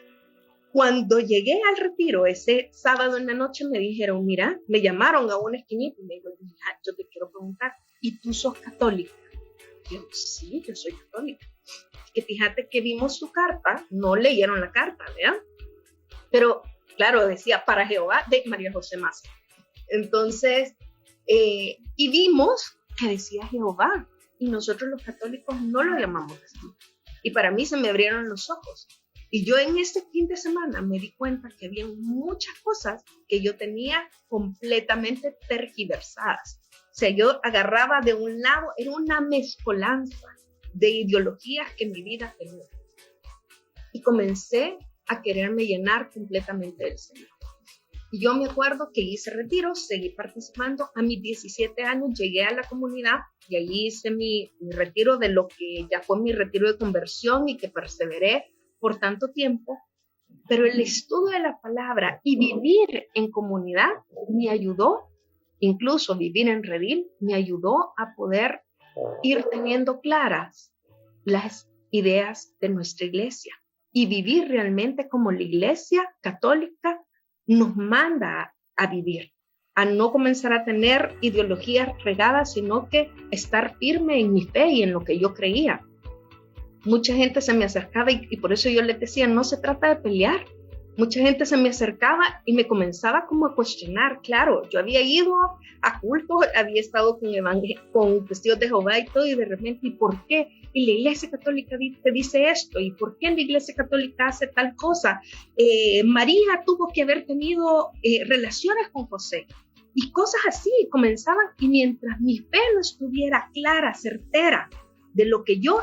[SPEAKER 2] Cuando llegué al retiro ese sábado en la noche me dijeron, mira, me llamaron a una esquinita y me dijeron, yo te quiero preguntar, ¿y tú sos católica? Yo, sí, yo soy católica. Que fíjate que vimos tu carta, no leyeron la carta, ¿verdad? Pero claro, decía para Jehová de María José Maza. Entonces, y vimos que decía Jehová, y nosotros los católicos no lo llamamos así. Y para mí se me abrieron los ojos. Y yo en este fin de semana me di cuenta que había muchas cosas que yo tenía completamente tergiversadas. O sea, yo agarraba de un lado, era una mezcolanza de ideologías que mi vida tenía. Y comencé a quererme llenar completamente del Señor. Y yo me acuerdo que hice retiros, seguí participando. A mis 17 años llegué a la comunidad y allí hice mi retiro de lo que ya fue mi retiro de conversión y que perseveré por tanto tiempo. Pero el estudio de la palabra y vivir en comunidad me ayudó, incluso vivir en redil, me ayudó a poder ir teniendo claras las ideas de nuestra iglesia y vivir realmente como la iglesia católica nos manda a vivir, a no comenzar a tener ideologías regadas, sino que estar firme en mi fe y en lo que yo creía. Mucha gente se me acercaba y por eso yo les decía, no se trata de pelear. Mucha gente se me acercaba y me comenzaba como a cuestionar. Claro, yo había ido a cultos, había estado con testigos de Jehová y todo, y de repente, ¿y por qué? Y la Iglesia Católica te dice esto, ¿y por qué la Iglesia Católica hace tal cosa? María tuvo que haber tenido relaciones con José. Y cosas así comenzaban, y mientras mi fe no estuviera clara, certera, de lo que yo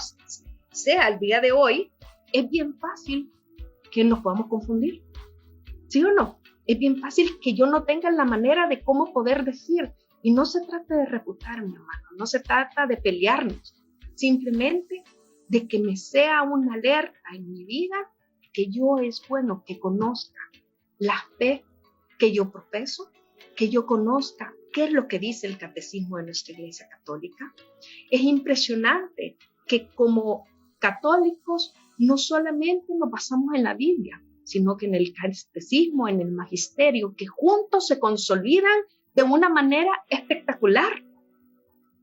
[SPEAKER 2] sé al día de hoy, es bien fácil que nos podamos confundir. ¿Sí o no? Es bien fácil que yo no tenga la manera de cómo poder decir. Y no se trata de reputar, mi hermano. No se trata de pelearnos. Simplemente de que me sea una alerta en mi vida que yo es bueno que conozca la fe que yo profeso, que yo conozca qué es lo que dice el catecismo de nuestra Iglesia Católica. Es impresionante que como católicos no solamente nos basamos en la Biblia, sino que en el catecismo, en el magisterio, que juntos se consolidan de una manera espectacular.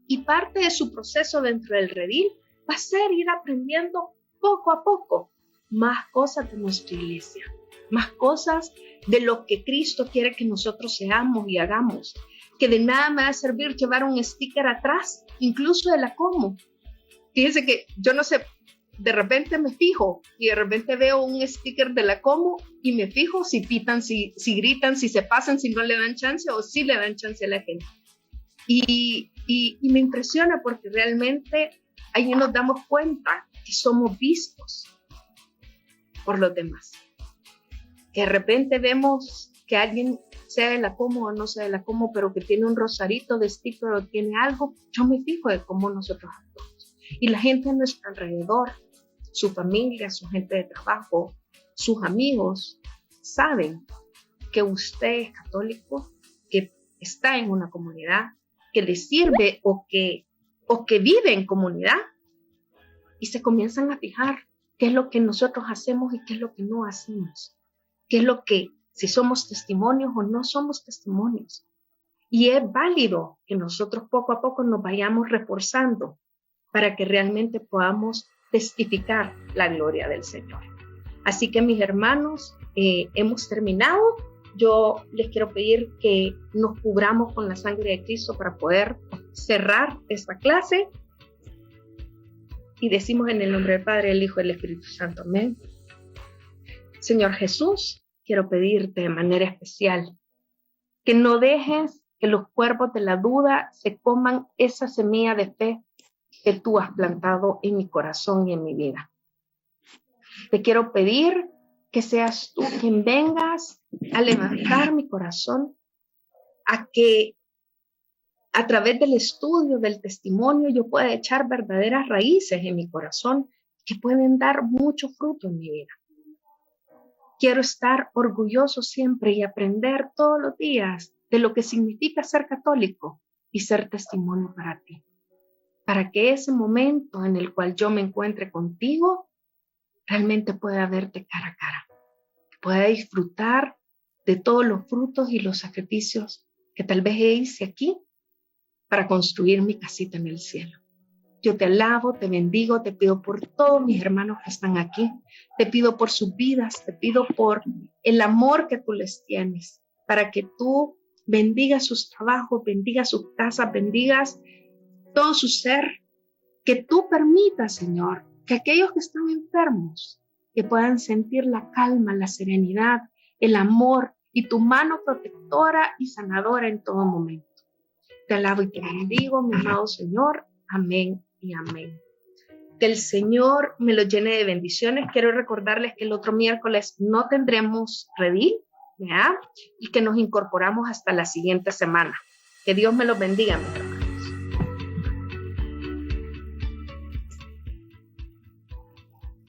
[SPEAKER 2] Y parte de su proceso dentro del redil va a ser ir aprendiendo poco a poco más cosas de nuestra iglesia, más cosas de lo que Cristo quiere que nosotros seamos y hagamos, que de nada me va a servir llevar un sticker atrás, incluso de la Como. Fíjense que yo no sé, de repente me fijo y de repente veo un sticker de la Como y me fijo si pitan, si gritan, si se pasan, si no le dan chance o si le dan chance a la gente. Y me impresiona porque realmente ahí nos damos cuenta que somos vistos por los demás. Que de repente vemos que alguien sea de la Como o no sea de la Como, pero que tiene un rosarito de sticker o tiene algo, yo me fijo de cómo nosotros actuamos. Y la gente a nuestro alrededor, su familia, su gente de trabajo, sus amigos, saben que usted es católico, que está en una comunidad, que le sirve o que vive en comunidad, y se comienzan a fijar qué es lo que nosotros hacemos y qué es lo que no hacemos, qué es lo que, si somos testimonios o no somos testimonios. Y es válido que nosotros poco a poco nos vayamos reforzando para que realmente podamos testificar la gloria del Señor. Así que mis hermanos, hemos terminado. Yo les quiero pedir que nos cubramos con la sangre de Cristo para poder cerrar esta clase. Y decimos en el nombre del Padre, del Hijo y del Espíritu Santo. Amén. Señor Jesús, quiero pedirte de manera especial que no dejes que los cuervos de la duda se coman esa semilla de fe que tú has plantado en mi corazón y en mi vida. Te quiero pedir que seas tú quien vengas a levantar mi corazón, a que a través del estudio, del testimonio, yo pueda echar verdaderas raíces en mi corazón que pueden dar mucho fruto en mi vida. Quiero estar orgulloso siempre y aprender todos los días de lo que significa ser católico y ser testimonio para ti. Para que ese momento en el cual yo me encuentre contigo, realmente pueda verte cara a cara. Pueda disfrutar de todos los frutos y los sacrificios que tal vez hice aquí para construir mi casita en el cielo. Yo te alabo, te bendigo, te pido por todos mis hermanos que están aquí, te pido por sus vidas, te pido por el amor que tú les tienes, para que tú bendigas sus trabajos, bendigas sus casas, bendigas todo su ser, que tú permitas, Señor, que aquellos que están enfermos, que puedan sentir la calma, la serenidad, el amor y tu mano protectora y sanadora en todo momento. Te alabo y te bendigo, mi amado Señor. Amén y amén. Que el Señor me lo llene de bendiciones. Quiero recordarles que el otro miércoles no tendremos redil, ¿ya? Y que nos incorporamos hasta la siguiente semana. Que Dios me los bendiga, mi hermano.